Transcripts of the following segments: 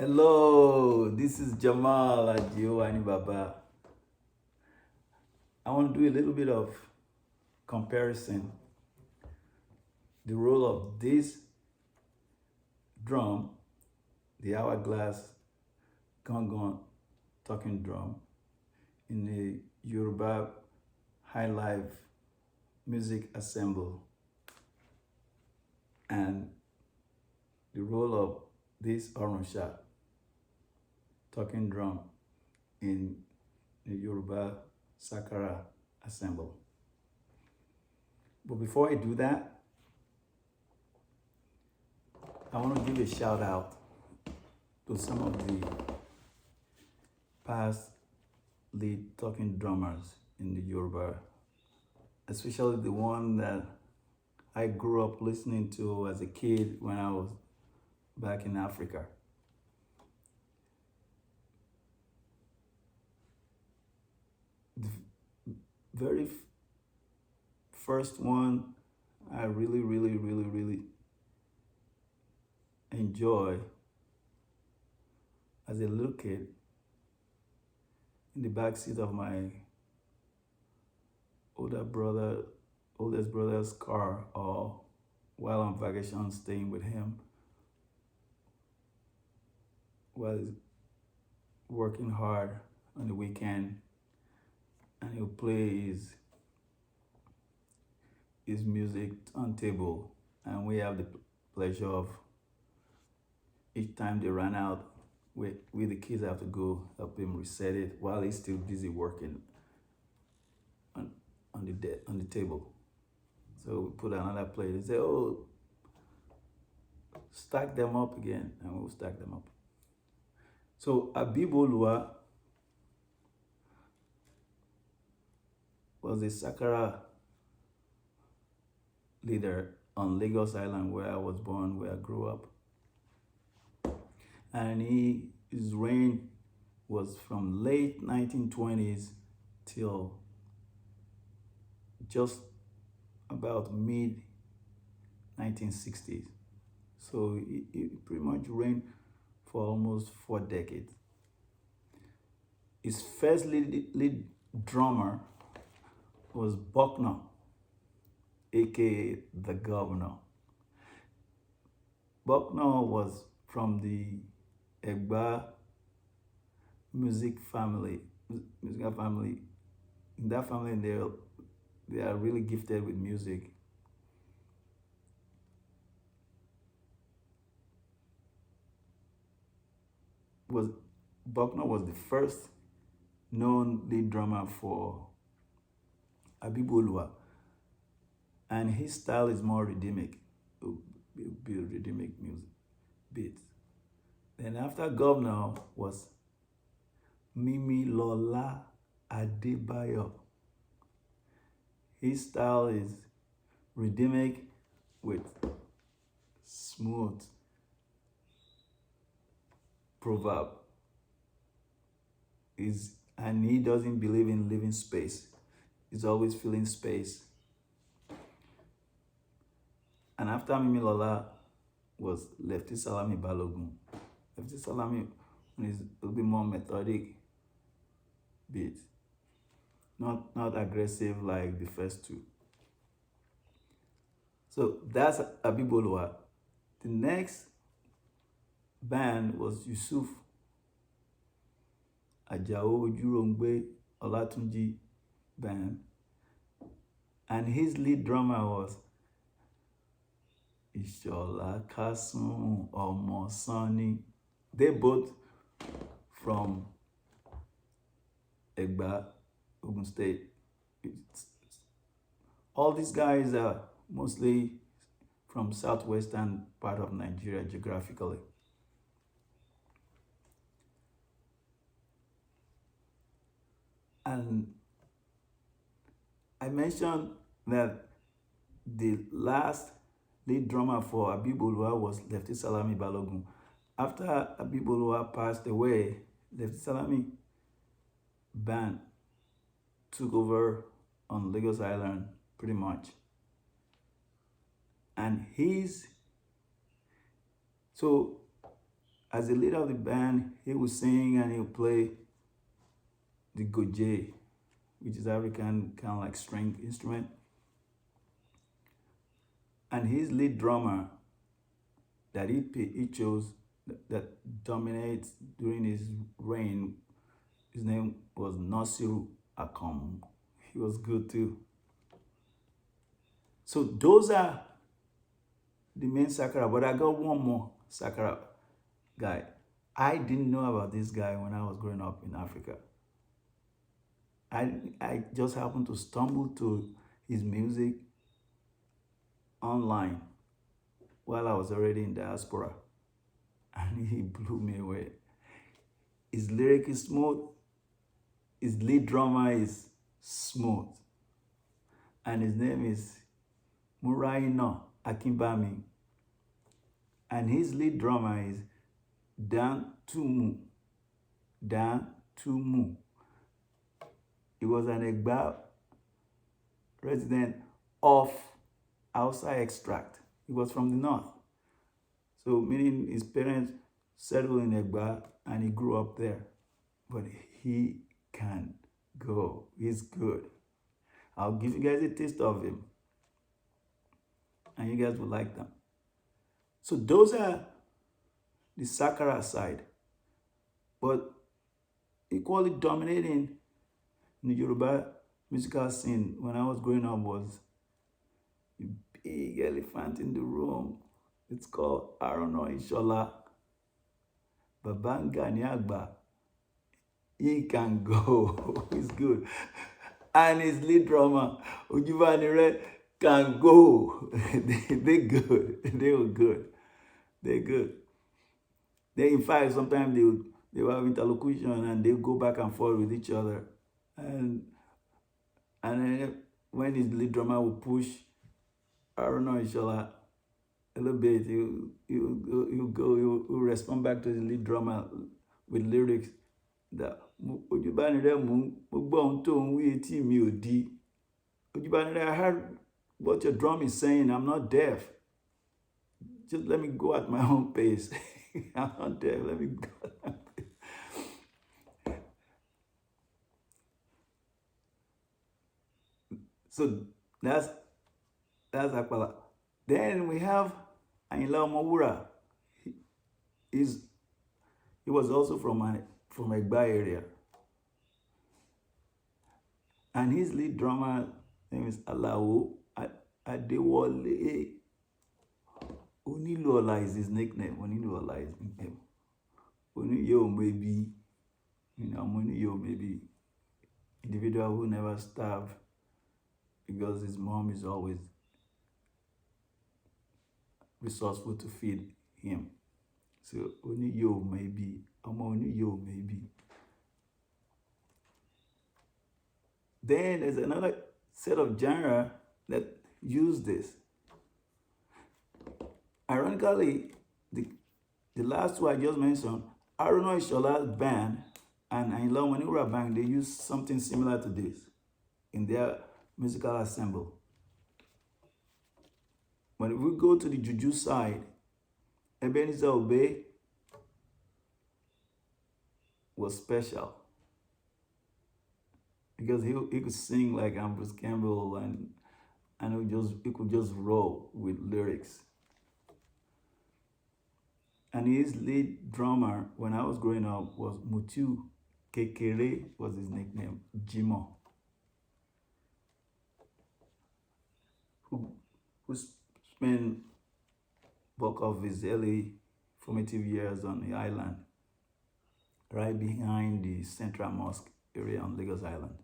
Hello, this is Jammal at Baba. I want to do a little bit of comparison. The role of this drum, the hourglass gong talking drum, in the Yoruba high life music ensemble, and the role of this oronsha talking drum in the Yoruba Sakara ensemble. But before I do that, I want to give a shout out to some of the past lead talking drummers in the Yoruba, especially the one that I grew up listening to as a kid when I was back in Africa. The very first one I really enjoy as a little kid in the back seat of my oldest brother's car, or while on vacation staying with him while he's working hard on the weekend, and he'll play his music turntable, and we have the pleasure of each time they run out, we the kids have to go help him reset it while he's still busy working on the table. So we put another plate and say, "Oh, stack them up again," and we'll stack them up. So Abibolua was a Sakara leader on Lagos Island, where I was born, where I grew up. And his reign was from late 1920s till just about mid 1960s. So he pretty much reigned for almost 4 decades. His first lead drummer was Buckner, aka the Governor. Buckner was from the Egba musical family. In that family, they are really gifted with music. Buckner was the first known lead drummer for Abibolua, and his style is more rhythmic, rhythmic music beats. Then after Governor was Mimi Lola Adebayo. His style is rhythmic with smooth proverb. And he doesn't believe in leaving space. He's always filling space. And after Mimi Lola was Lefty Salami Balogun. Lefty Salami is a little bit more methodic beat. Not aggressive like the first two. So that's Abibolua. The next band was Yusuf Ajao Ojurongbe Olatunji band. And his lead drummer was Ishola Kasun Omosani. They both from Egba, Ogun State. All these guys are mostly from southwestern part of Nigeria geographically. And I mentioned that the last lead drummer for Abibolua was Lefty Salami Balogun. After Abibolua passed away, Lefty Salami band took over on Lagos Island pretty much. And so as the leader of the band, he would sing and he'll play the goje, which is African kind of like string instrument. And his lead drummer that he chose that dominates during his reign, his name was Nasiru Akom. He was good too. So those are the main Sakara, but I got one more Sakara guy. I didn't know about this guy when I was growing up in Africa. I just happened to stumble to his music online while I was already in diaspora, and he blew me away. His lyric is smooth, his lead drummer is smooth, and his name is Muraino Akimbami, and his lead drummer is Dan Tumu. Dan Tumu. He was an Egba resident of Hausa extract. He was from the north. So meaning his parents settled in Egba and he grew up there. But he can go. He's good. I'll give you guys a taste of him. And you guys will like them. So those are the Sakara side. But equally dominating in the Yoruba musical scene when I was growing up was a big elephant in the room. It's called Arono Ishola. Babanga Nyagba. He can go. He's good. And his lead drummer, Ujuvanire, can go. They're good. They were good. They're good. They, in fact, sometimes they will have interlocution and they go back and forth with each other. And then when his lead drummer will push Arono Ishola a little bit, he'll respond back to the lead drummer with lyrics that Ojubanire mu gbogbo ohun tó ń wí etí mi ò di. Ojubanire, I heard what your drum is saying. I'm not deaf. Just let me go at my own pace. I'm not deaf. Let me go at my pace. So that's Akpala. Then we have Ayinla Omowura. He was also from Egba area. And his lead drummer name is Alao Adewale. Oniluola is his nickname. Oniluola is his nickname. Oniyo maybe, Oniyo maybe individual who never starved because his mom is always resourceful to feed him. So Oniyo maybe, Oniyo maybe. Then there's another set of genre that use this. Ironically, the last two I just mentioned, Arono Ishola's band and Ayinla Omowura band, they use something similar to this in their musical ensemble. When we go to the Juju side, Ebenezer Obey was special because he could sing like Ambrose Campbell and he could just roll with lyrics. And his lead drummer when I was growing up was Mutiu Kekere was his nickname, Jimo, who spent bulk of his early formative years on the island, right behind the Central Mosque area on Lagos Island.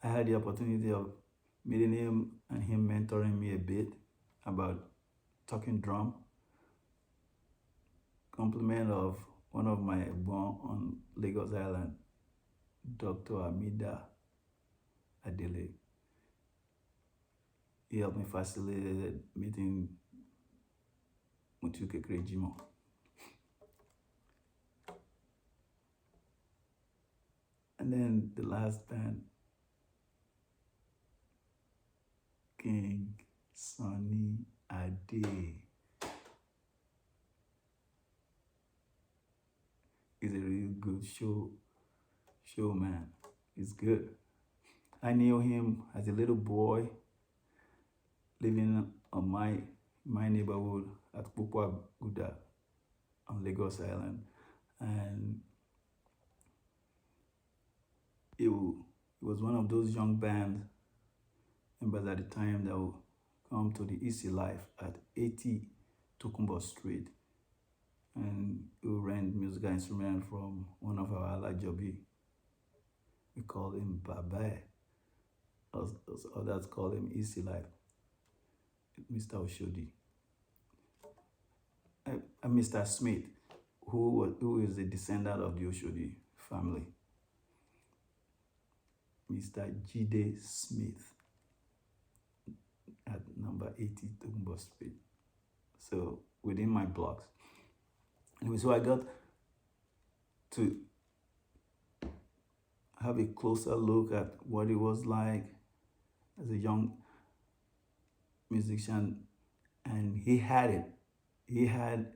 I had the opportunity of meeting him and him mentoring me a bit about talking drum. Compliment of one of my Egbon on Lagos Island, Dr. Amida Adele. He helped me facilitate meeting Mutiu Kekere Jimo. And then the last band, King Sunny Ade. good show man. He's good. I knew him as a little boy living on my neighborhood at Pupua Guda on Lagos Island, and it was one of those young band members at the time that would come to the Easy Life at 80 Tokumbo Street, and he would rent musical instrument from one of our alajobi. We call him Babae. Others call him Easy Life, Mr. Oshodi. And Mr. Smith, who is a descendant of the Oshodi family. Mr. Jide Smith at number 80 Tokumbo Street. So within my blocks. Anyway, so I got to have a closer look at what it was like as a young musician, and he had it. He had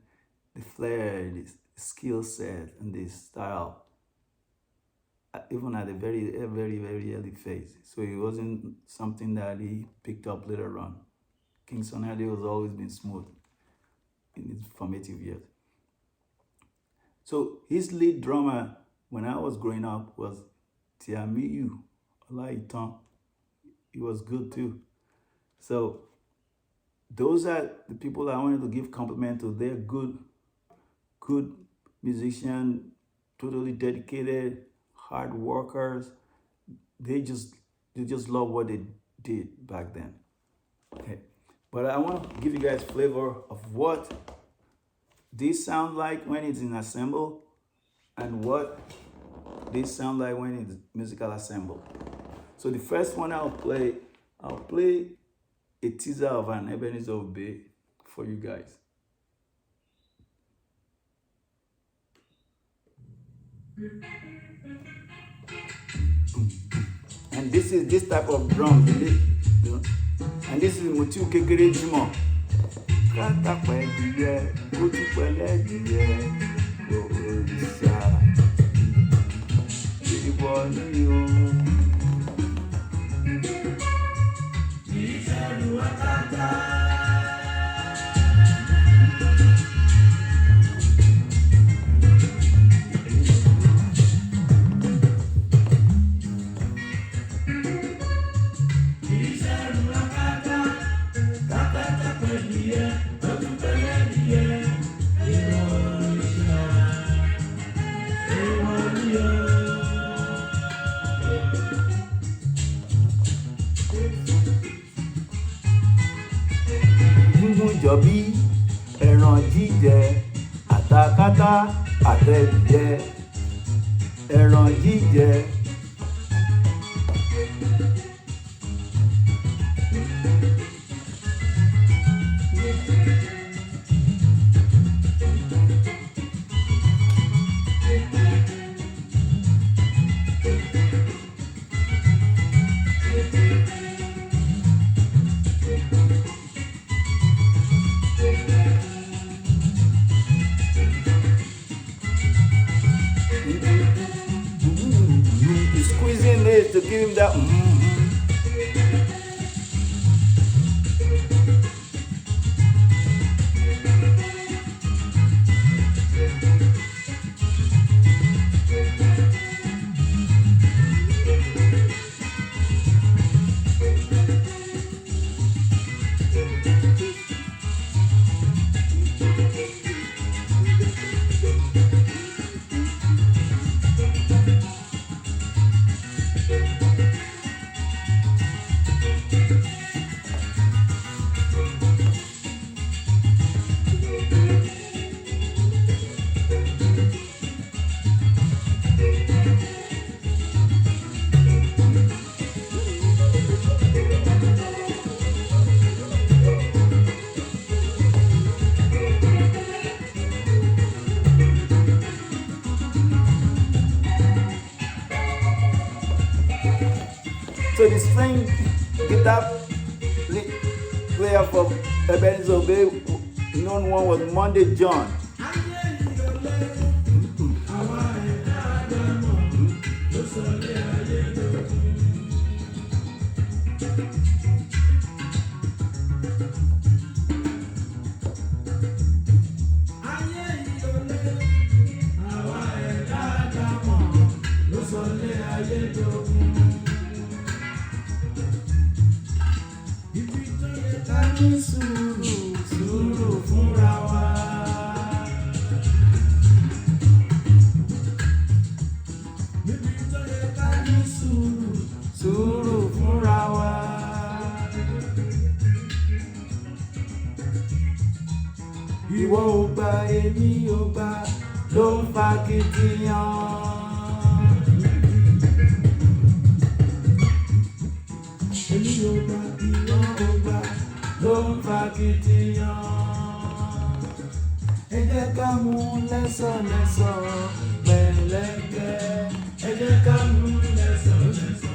the flair, the skill set, and the style, even at a very, very, very early phase. So it wasn't something that he picked up later on. King Sunny Ade has always been smooth in his formative years. So his lead drummer when I was growing up was Tiamiyu Olaitan. He was good too. So those are the people I wanted to give compliment to. They're good musician, totally dedicated, hard workers. They just love what they did back then. Okay. But I want to give you guys flavor of what this sounds like when it's in ensemble and what this sound like when it's musical ensemble. So the first one I'll play a teaser of an Ebenezer Obey for you guys. And this is this type of drum, and this is Mutiu Kekere Jimo. Kata pẹ̀lẹ́, kutu pẹ̀lẹ́ díẹ̀, òrìṣà, ìwọ ni o. Ìṣẹ̀lú àtàtà. Jọ̀bí ẹran jíjẹ àtàkátà àtẹ̀jẹ ẹran jíjẹ. To give him that So the string guitar player for Ebenezer Obey, known one was Monday John. ìwọ ò gbà èmi ò gbà ló ń fa kìtìyàn. Èmi ò gbà ìwọ ò gbà ló ń fa kìtìyàn. Ẹ jẹ́ ká mú lẹ́sọ̀lẹ́sọ̀ pẹ̀lẹ́pẹ̀. Ẹ jẹ́ ká mú lẹ́sọ̀lẹ́sọ̀.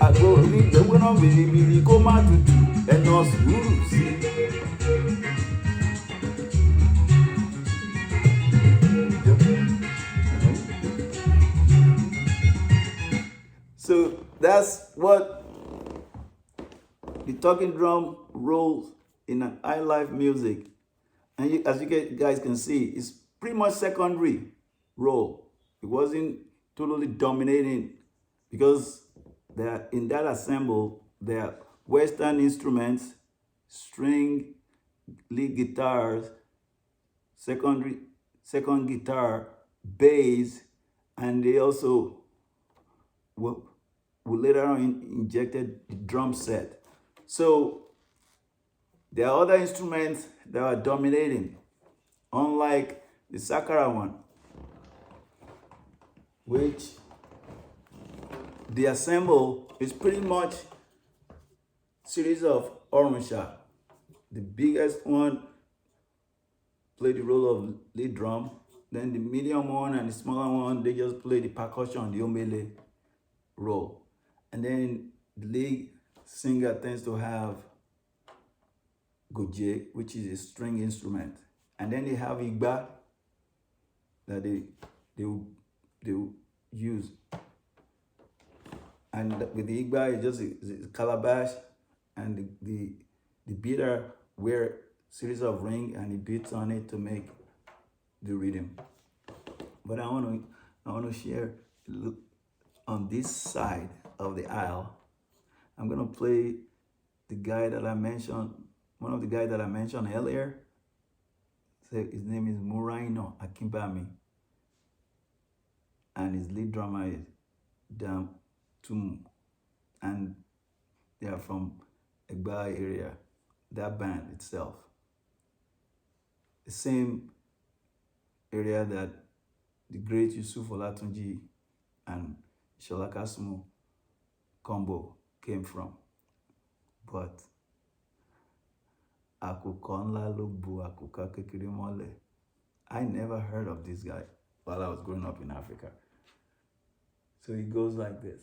Àgbo onígbẹ̀wé náà bìrìbìrì kó má tutù ẹ̀nà sùúrù sí. So that's what the talking drum rolls in an high life music. And as you guys can see, it's pretty much secondary role. It wasn't totally dominating because in that ensemble, there are Western instruments, string, lead guitars, second guitar, bass, and they also will later on injected the drum set. So there are other instruments that are dominating, unlike the Sakara one, which the ensemble is pretty much series of ormusha. The biggest one play the role of lead drum. Then the medium one and the smaller one, they just play the percussion, the omele role. And then the lead singer tends to have goje, which is a string instrument. And then they have igba that they will use. And with the igba, it's just a calabash, and the beater wear series of ring and he beats on it to make the rhythm. But I want to share on this side of the aisle. I'm gonna play the guy that I mentioned, one of the guys that I mentioned earlier. His name is Muraino Akimbami, and his lead drummer is Dam Tum, and they are from Egba area. That band itself, the same area that the great Yusuf Olatunji and Shola Kasumu combo came from. But àkùkọ ńlá ló bu àkùkọ kékeré mọ́lẹ̀. I never heard of this guy while I was growing up in Africa. So it goes like this.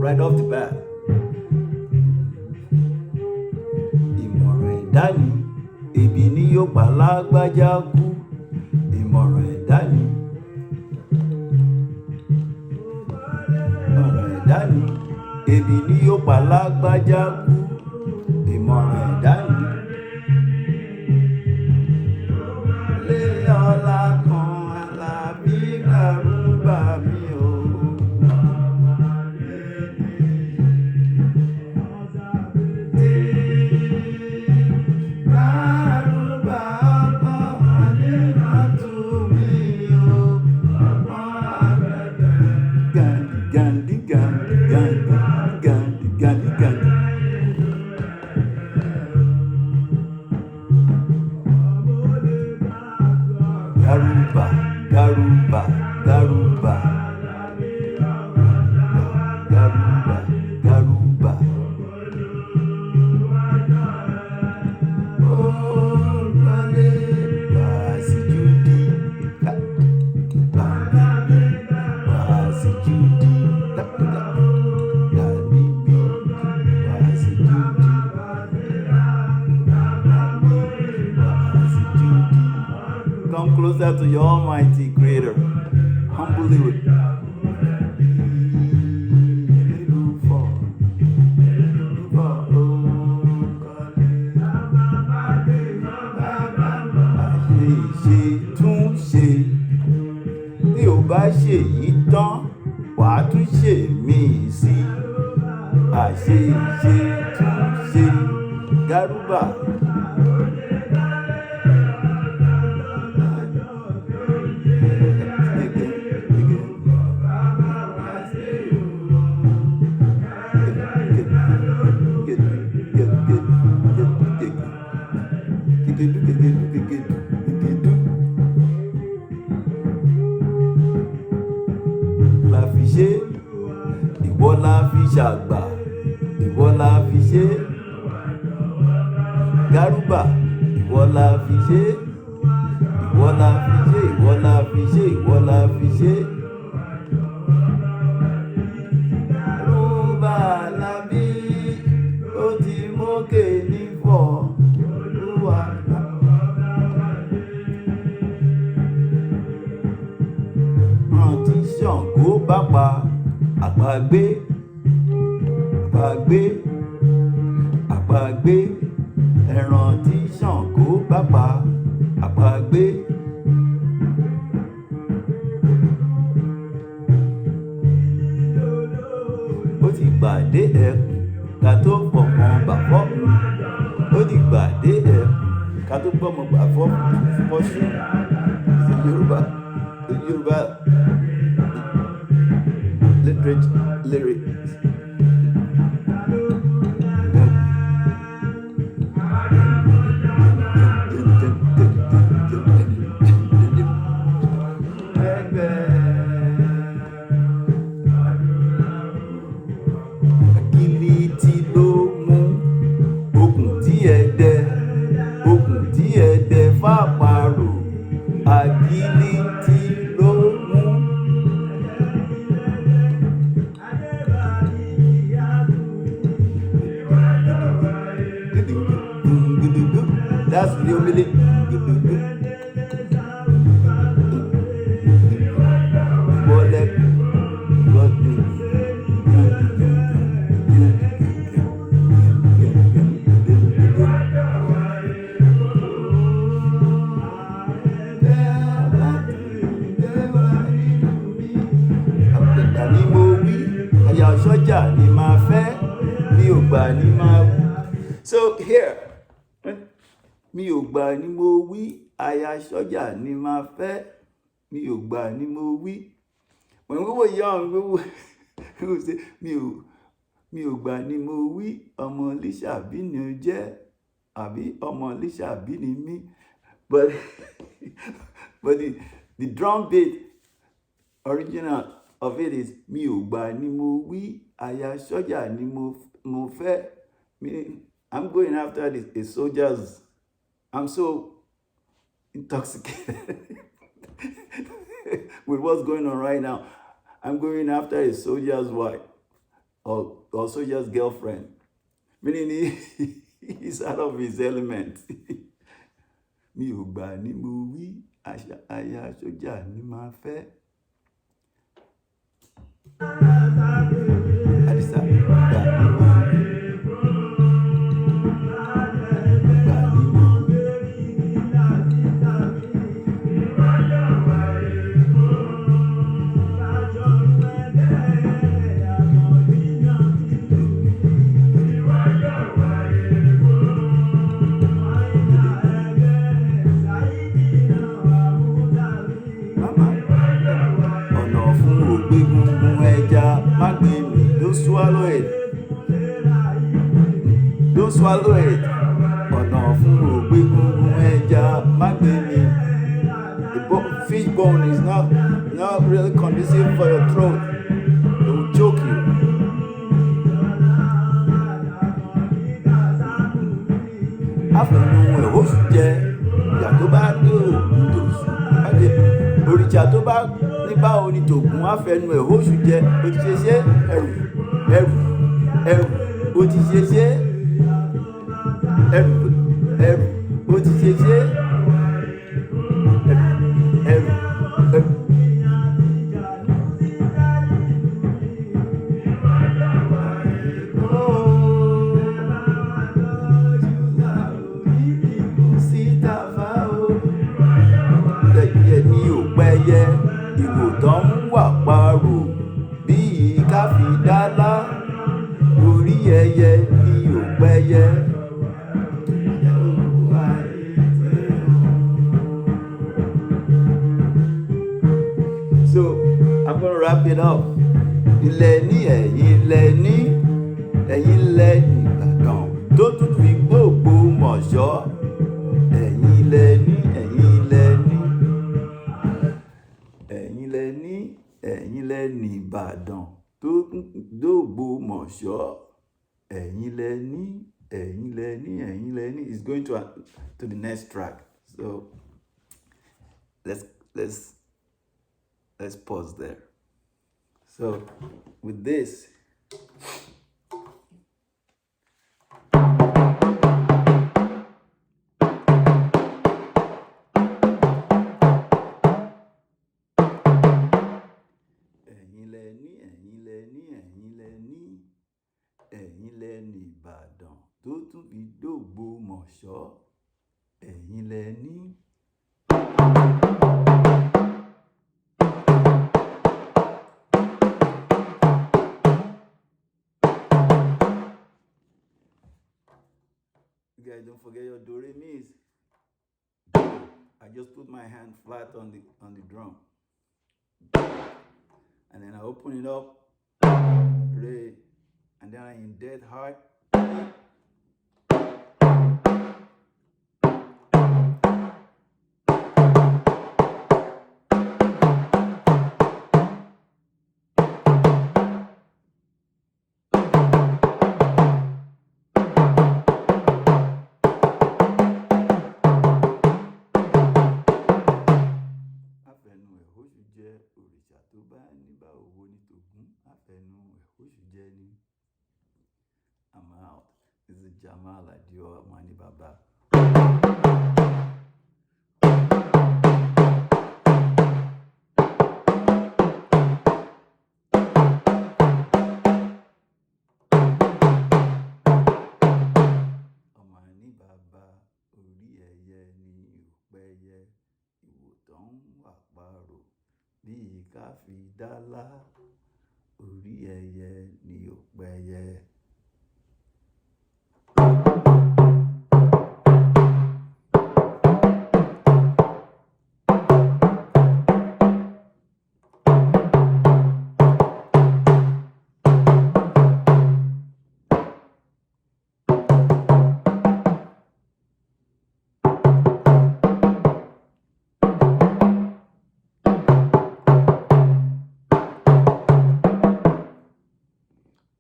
Right off the bat. Ìmọ̀ràn ẹ̀dá ni, ebi ni yóò pa lágbájá kú. Ìmọ̀ràn ẹ̀dá ni. Ìmọ̀ràn ẹ̀dá ni, ebi ni yóò pa lágbájá kú. Ìmọ̀ràn ẹ̀dá ni. Lé ọlá kan Àlàbí Gàrúbà mi o. closer to your Almighty Creator. Humbly with. Bí o bá ṣe yìí tán wàá tún ṣe míì sí àṣeṣe tún ṣe Garuba. La fi ṣe ìwọ la fi ṣàgbà ìwọ la fi ṣe Garuba ìwọ la fi ṣe ìwọ la fi ṣe ìwọ la fi ṣe ìwọ la fi ṣe. Rúbà lábí ó ti mókè nífọ̀ Olúwa. Rántí Ṣàngó bá pa àpagbé àpagbé àpagbé ẹran tí Ṣàngó bá pa àpagbé. Ó ti gbàdé ẹkùn ká tó fọkàn bà fọ́ọ̀mù ó ti gbàdé ẹkùn ká tó gbọ́mọ bà fọ́ọ̀mù Yoruba literature lyrics. Agility ló mú okùn tí ẹ dẹ fàparò agility ló mú. That's the only ni mo wí àyà sọ́jà ni máa fẹ́ mi ò gbà ni máa wí. So here mi ò gbà ni mo wí àyà sọ́jà ni máa fẹ́ mi ò gbà ni mo wí. When we were young we would say mi ò gbà ni mo wí ọmọ Lísàbí ni ó jẹ́ àbí ọmọ Lísàbí ni mí. But the drum beat original of it is mi ò gbà ni mo wí àyà sọ́jà ni mo fẹ́. I'm going after the soldiers. I'm so intoxicated with what's going on right now. I'm going after a soldier's wife or soldier's girlfriend, meaning he's out of his element. Mi ò gbà ni mo wí àyà sọ́jà ni máa fẹ́. Adisa, swallow it. Don't swallow it. Ọ̀nà fún ògbé gungun ẹja má gbé mi. The fish bone is not really conducive for your throat. It will choke you. Àfẹnù ẹ̀hóṣù jẹ ìyà tó bá dé òògùn tòṣù. Òrìṣà tó bá ní báwo ni tògùn àfẹnù ẹ̀hóṣù jẹ ó ti ṣe ṣe ẹrù ó ti ṣe ṣe ẹrù ó ti ṣe ṣe ẹrù. ẹyẹ ni ò pẹyẹ. So I'm gonna wrap it up. Ilẹ̀ ní ẹ̀yin lẹ ní, ẹ̀yin lẹ ní Ìbàdàn tó tún fi gbogbo mọ̀ṣọ́. Ẹ̀yin lẹ ní, ẹ̀yin lẹ ní, ẹ̀yin lẹ ní, ẹ̀yin lẹ ní Ìbàdàn tó gbogbo mọ̀ṣọ́. Ẹ̀yin lẹ ní, ẹ̀yin lẹ ní, ẹ̀yin lẹ ní. It's going to the next track. So let's pause there. So with this, ẹ̀yin lẹ ní, ẹ̀yin lẹ ní, ẹ̀yin lẹ ní, ẹ̀yin lẹ ní Ìbàdàn tó tún fi dògbò mọ̀ṣọ́. Ẹ̀yin lẹ ní. You guys don't forget your do re mi's. I just put my hand flat on the drum. And then I open it up, re, and then I indent hard. Àfẹnu ẹ̀hóṣù jẹ́ òrìṣà tó bá níbà owó ní tògún. Àfẹnu ẹ̀hóṣù jẹ́ ní. I'm out. This is Jammal Adio Mani Baba. Mani Baba, orí ẹyẹ ni òpẹyẹ, ìwòtán wà parò bíi ká fi dálá. Orí ẹyẹ ni òpẹyẹ.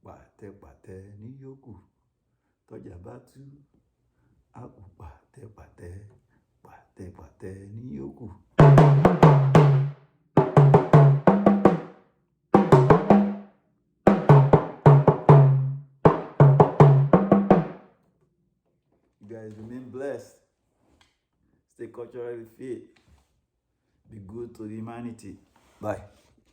Pàtẹ́pàtẹ́ ní yókù tọ́jà bá tú. A kò pàtẹ́pàtẹ́, pàtẹ́pàtẹ́ ní yókù. You guys remain blessed. Stay culturally fit. Be good to humanity. Bye.